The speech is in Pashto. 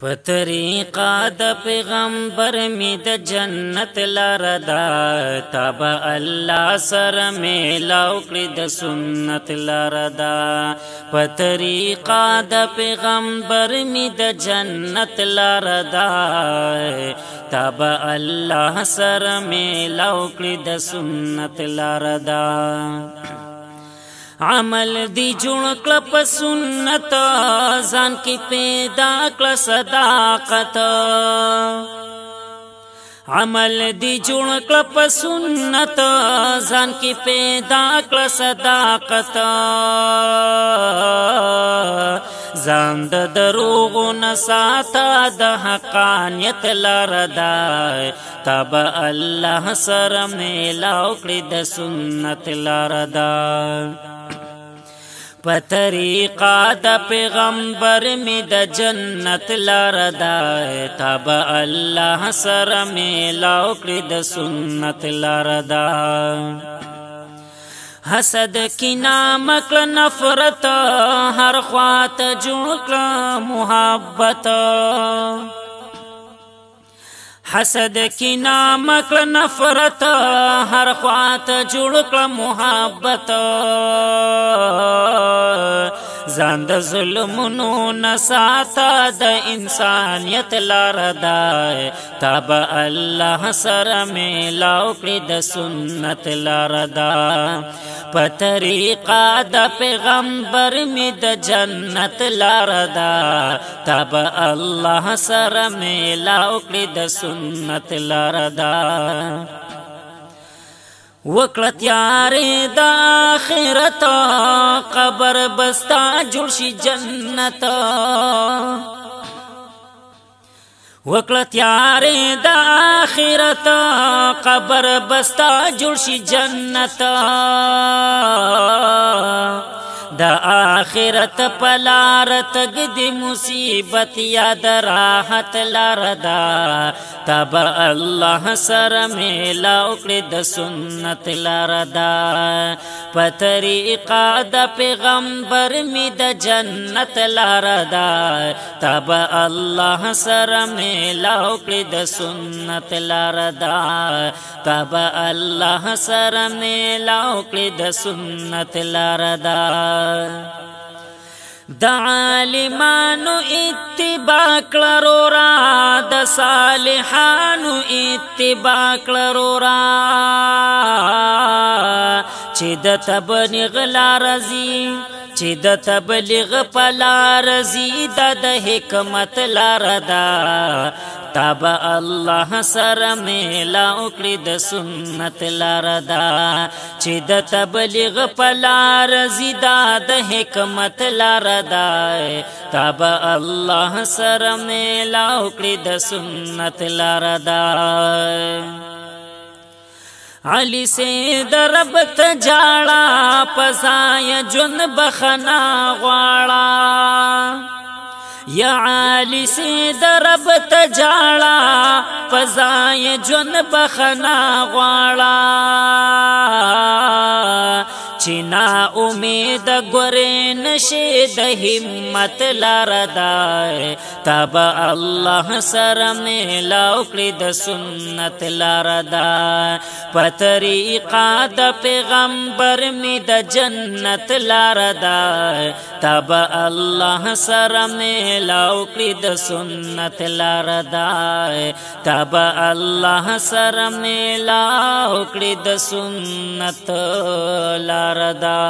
په طریقه د پیغمبر می د جنت لاره ده، تابع الله سره میلاو کړي د سنت لاره ده. په طریقه د پیغمبر می د جنت لاره ده، تابع الله سره میلاو کړي د سنت لاره ده. عمل دی جوړ کړه په سنت، ځان کې پیدا کړه صداقت. عمل دی جوړ کړه په سنت، ځان کې پیدا کړه صداقت. ځان د دروغو نه ساته د حقانیت لاره ده، تابع الله سره میلاو کړي د سنت لاره ده. په طریقه د پیغمبر می د جنت لاره ده، تابع الله سره میلاو کړي د سنت لاره ده. حسد کینه مکړه نفرت، هر خواته جوړ کړه محبت. حسد کینه مکړه نفرت، هر خواته جوړ کړه محبت. ځان د ظلمونو نه ساته د انسانیت لاره ده، تابع الله سره میلاو کړي د سنت لاره ده. په طریقه د پیغمبر می د جنت لاره ده، تابع الله سره میلاو کړي د سنت لاره ده. وکړه تیارې د آخرت، قبر بستا جوړ شي جنت. وکړه تیارې د آخرت، قبر بستا جوړ شي جنت. د آخرت په لاره تګ د مصیبت یا د راحت لاره ده، تابع الله سره میلاو کړي د سنت لاره ده. په طریقه د پیغمبر می د جنت لاره ده، تابع الله سره میلاو کړي د سنت لاره ده، تابع الله سره میلاو کړي د سنت لاره ده. د عالمانو اتباع کړه رورا، د صالحانو اتباع کړه رورا. چې د تبلیغ لاره ځي، چې د تبلیغ په لاره ځي، دا د حکمت لاره ده، تابع الله سره میلاو کړي د سنت لاره ده. چې د تبلیغ په لاره ځي، دا د حکمت لاره ده، تابع الله سره میلاو کړي د سنت لاره ده. علی سید رب ته جاړه، پزای جون بخنا غواړه. یا علی سید رب ته جاړه، پزای جون بخنا غواړه. چې نا امید ګورې نشي د همت لاره ده، تابع الله سره میلاو کړي د سنت لاره ده. په طریقه د پیغمبر می د جنت لاره ده، تابع الله سره میلاو کړي د سنت لاره ده، تابع الله سره میلاو کړي د سنت لاره ده.